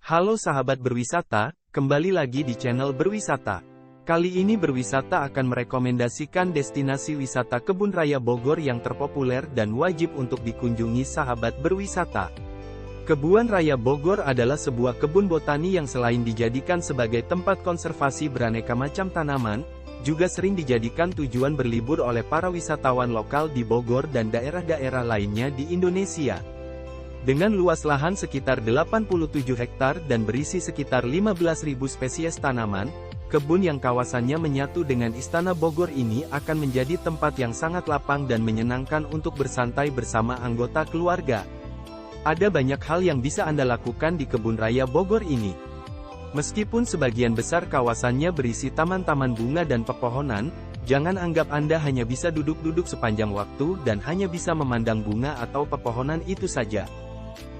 Halo sahabat berwisata, kembali lagi di channel Berwisata. Kali ini Berwisata akan merekomendasikan destinasi wisata Kebun Raya Bogor yang terpopuler dan wajib untuk dikunjungi sahabat berwisata. Kebun Raya Bogor adalah sebuah kebun botani yang selain dijadikan sebagai tempat konservasi beraneka macam tanaman, juga sering dijadikan tujuan berlibur oleh para wisatawan lokal di Bogor dan daerah-daerah lainnya di Indonesia. Dengan luas lahan sekitar 87 hektar dan berisi sekitar 15.000 spesies tanaman, kebun yang kawasannya menyatu dengan Istana Bogor ini akan menjadi tempat yang sangat lapang dan menyenangkan untuk bersantai bersama anggota keluarga. Ada banyak hal yang bisa Anda lakukan di Kebun Raya Bogor ini. Meskipun sebagian besar kawasannya berisi taman-taman bunga dan pepohonan, jangan anggap Anda hanya bisa duduk-duduk sepanjang waktu dan hanya bisa memandang bunga atau pepohonan itu saja.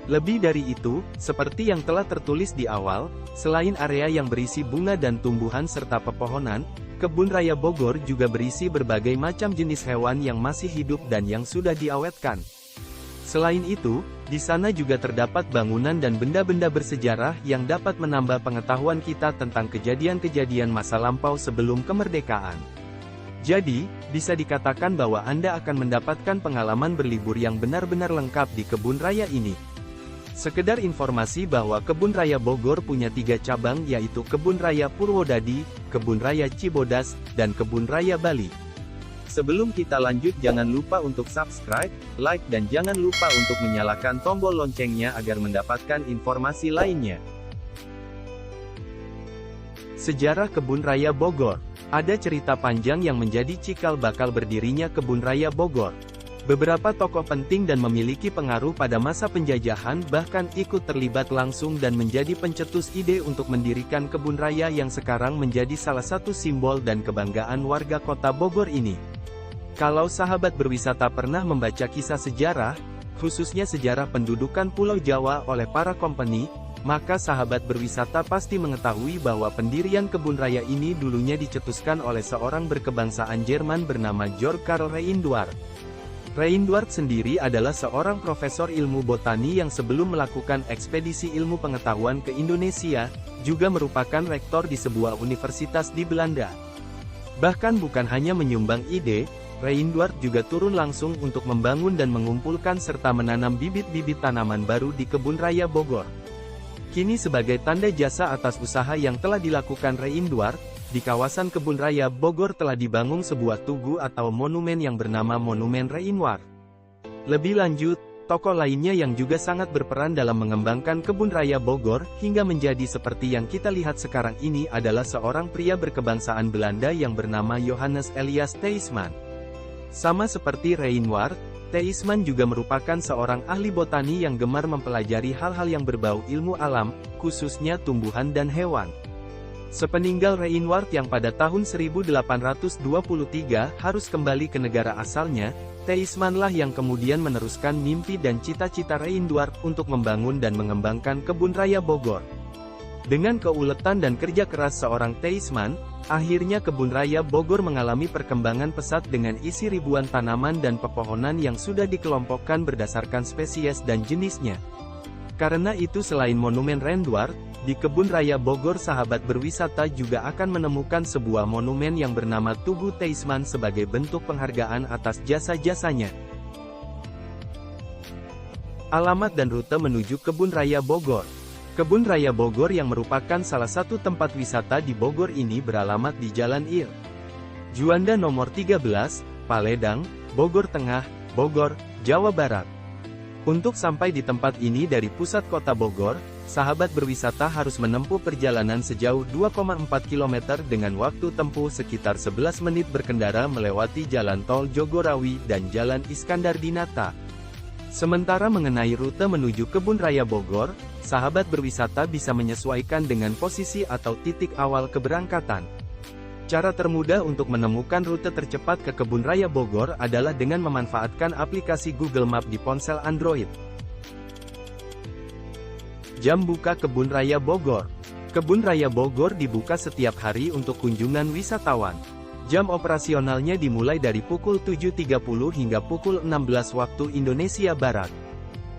Lebih dari itu, seperti yang telah tertulis di awal, selain area yang berisi bunga dan tumbuhan serta pepohonan, Kebun Raya Bogor juga berisi berbagai macam jenis hewan yang masih hidup dan yang sudah diawetkan. Selain itu, di sana juga terdapat bangunan dan benda-benda bersejarah yang dapat menambah pengetahuan kita tentang kejadian-kejadian masa lampau sebelum kemerdekaan. Jadi, bisa dikatakan bahwa Anda akan mendapatkan pengalaman berlibur yang benar-benar lengkap di Kebun Raya ini. Sekedar informasi bahwa Kebun Raya Bogor punya 3 cabang yaitu Kebun Raya Purwodadi, Kebun Raya Cibodas, dan Kebun Raya Bali. Sebelum kita lanjut jangan lupa untuk subscribe, like dan jangan lupa untuk menyalakan tombol loncengnya agar mendapatkan informasi lainnya. Sejarah Kebun Raya Bogor. Ada cerita panjang yang menjadi cikal bakal berdirinya Kebun Raya Bogor. Beberapa tokoh penting dan memiliki pengaruh pada masa penjajahan bahkan ikut terlibat langsung dan menjadi pencetus ide untuk mendirikan kebun raya yang sekarang menjadi salah satu simbol dan kebanggaan warga kota Bogor ini. Kalau sahabat berwisata pernah membaca kisah sejarah, khususnya sejarah pendudukan Pulau Jawa oleh para kompeni, maka sahabat berwisata pasti mengetahui bahwa pendirian kebun raya ini dulunya dicetuskan oleh seorang berkebangsaan Jerman bernama Georg Karl Reindwart. Reindwart sendiri adalah seorang profesor ilmu botani yang sebelum melakukan ekspedisi ilmu pengetahuan ke Indonesia, juga merupakan rektor di sebuah universitas di Belanda. Bahkan bukan hanya menyumbang ide, Reindwart juga turun langsung untuk membangun dan mengumpulkan serta menanam bibit-bibit tanaman baru di Kebun Raya Bogor. Kini sebagai tanda jasa atas usaha yang telah dilakukan Reindwart, di kawasan Kebun Raya Bogor telah dibangun sebuah tugu atau monumen yang bernama Monumen Reindwart. Lebih lanjut, tokoh lainnya yang juga sangat berperan dalam mengembangkan Kebun Raya Bogor hingga menjadi seperti yang kita lihat sekarang ini adalah seorang pria berkebangsaan Belanda yang bernama Johannes Elias Teisman. Sama seperti Reindwart, Teisman juga merupakan seorang ahli botani yang gemar mempelajari hal-hal yang berbau ilmu alam, khususnya tumbuhan dan hewan. Sepeninggal Reindwart yang pada tahun 1823 harus kembali ke negara asalnya, Teismanlah yang kemudian meneruskan mimpi dan cita-cita Reindwart untuk membangun dan mengembangkan Kebun Raya Bogor. Dengan keuletan dan kerja keras seorang Teisman, akhirnya Kebun Raya Bogor mengalami perkembangan pesat dengan isi ribuan tanaman dan pepohonan yang sudah dikelompokkan berdasarkan spesies dan jenisnya. Karena itu selain Monumen Reindwart, di Kebun Raya Bogor sahabat berwisata juga akan menemukan sebuah monumen yang bernama Tugu Teisman sebagai bentuk penghargaan atas jasa-jasanya. Alamat dan rute menuju Kebun Raya Bogor. Kebun Raya Bogor yang merupakan salah satu tempat wisata di Bogor ini beralamat di Jalan Ir. Juanda nomor 13, Paledang, Bogor Tengah, Bogor, Jawa Barat. Untuk sampai di tempat ini dari pusat kota Bogor, sahabat berwisata harus menempuh perjalanan sejauh 2,4 km dengan waktu tempuh sekitar 11 menit berkendara melewati Jalan Tol Jogorawi dan Jalan Iskandar Dinata. Sementara mengenai rute menuju Kebun Raya Bogor, sahabat berwisata bisa menyesuaikan dengan posisi atau titik awal keberangkatan. Cara termudah untuk menemukan rute tercepat ke Kebun Raya Bogor adalah dengan memanfaatkan aplikasi Google Map di ponsel Android. Jam buka Kebun Raya Bogor. Kebun Raya Bogor dibuka setiap hari untuk kunjungan wisatawan. Jam operasionalnya dimulai dari pukul 7.30 hingga pukul 16 waktu Indonesia Barat.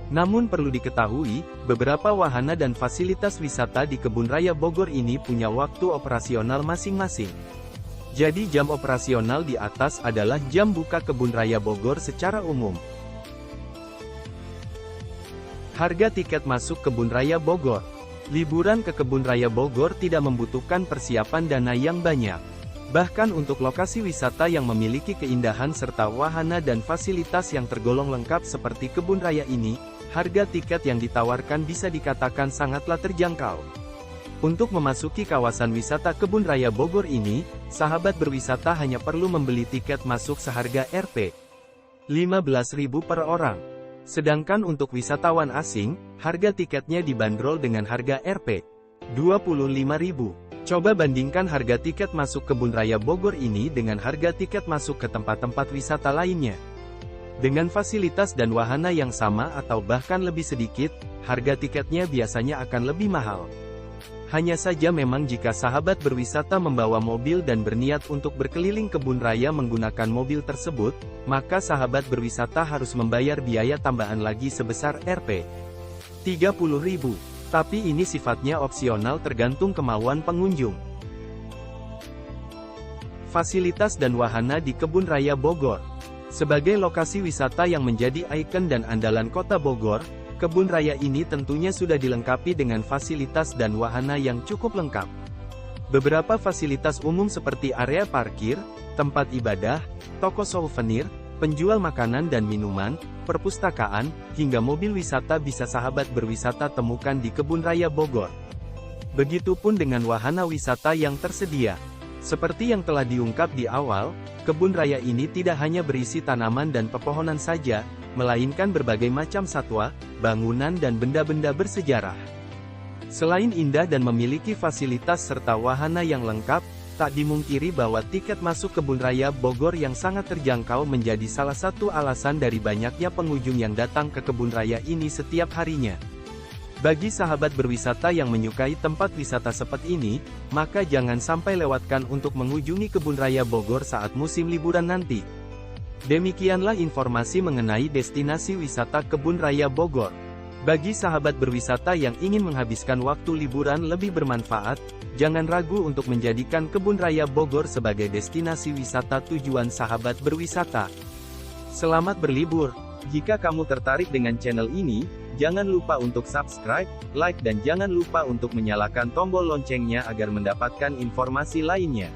Namun perlu diketahui, beberapa wahana dan fasilitas wisata di Kebun Raya Bogor ini punya waktu operasional masing-masing. Jadi jam operasional di atas adalah jam buka Kebun Raya Bogor secara umum. Harga tiket masuk Kebun Raya Bogor. Liburan ke Kebun Raya Bogor tidak membutuhkan persiapan dana yang banyak. Bahkan untuk lokasi wisata yang memiliki keindahan serta wahana dan fasilitas yang tergolong lengkap seperti Kebun Raya ini, harga tiket yang ditawarkan bisa dikatakan sangatlah terjangkau. Untuk memasuki kawasan wisata Kebun Raya Bogor ini, sahabat berwisata hanya perlu membeli tiket masuk seharga Rp15.000 per orang. Sedangkan untuk wisatawan asing, harga tiketnya dibanderol dengan harga Rp25.000. Coba bandingkan harga tiket masuk Kebun Raya Bogor ini dengan harga tiket masuk ke tempat-tempat wisata lainnya. Dengan fasilitas dan wahana yang sama atau bahkan lebih sedikit, harga tiketnya biasanya akan lebih mahal. Hanya saja memang jika sahabat berwisata membawa mobil dan berniat untuk berkeliling kebun raya menggunakan mobil tersebut, maka sahabat berwisata harus membayar biaya tambahan lagi sebesar Rp30.000. Tapi ini sifatnya opsional tergantung kemauan pengunjung. Fasilitas dan wahana di Kebun Raya Bogor. Sebagai lokasi wisata yang menjadi ikon dan andalan kota Bogor, Kebun Raya ini tentunya sudah dilengkapi dengan fasilitas dan wahana yang cukup lengkap. Beberapa fasilitas umum seperti area parkir, tempat ibadah, toko souvenir, penjual makanan dan minuman, perpustakaan, hingga mobil wisata bisa sahabat berwisata temukan di Kebun Raya Bogor. Begitupun dengan wahana wisata yang tersedia. Seperti yang telah diungkap di awal, Kebun Raya ini tidak hanya berisi tanaman dan pepohonan saja, melainkan berbagai macam satwa, bangunan dan benda-benda bersejarah. Selain indah dan memiliki fasilitas serta wahana yang lengkap, tak dimungkiri bahwa tiket masuk Kebun Raya Bogor yang sangat terjangkau menjadi salah satu alasan dari banyaknya pengunjung yang datang ke Kebun Raya ini setiap harinya. Bagi sahabat berwisata yang menyukai tempat wisata seperti ini, maka jangan sampai lewatkan untuk mengunjungi Kebun Raya Bogor saat musim liburan nanti. Demikianlah informasi mengenai destinasi wisata Kebun Raya Bogor. Bagi sahabat berwisata yang ingin menghabiskan waktu liburan lebih bermanfaat, jangan ragu untuk menjadikan Kebun Raya Bogor sebagai destinasi wisata tujuan sahabat berwisata. Selamat berlibur! Jika kamu tertarik dengan channel ini, jangan lupa untuk subscribe, like dan jangan lupa untuk menyalakan tombol loncengnya agar mendapatkan informasi lainnya.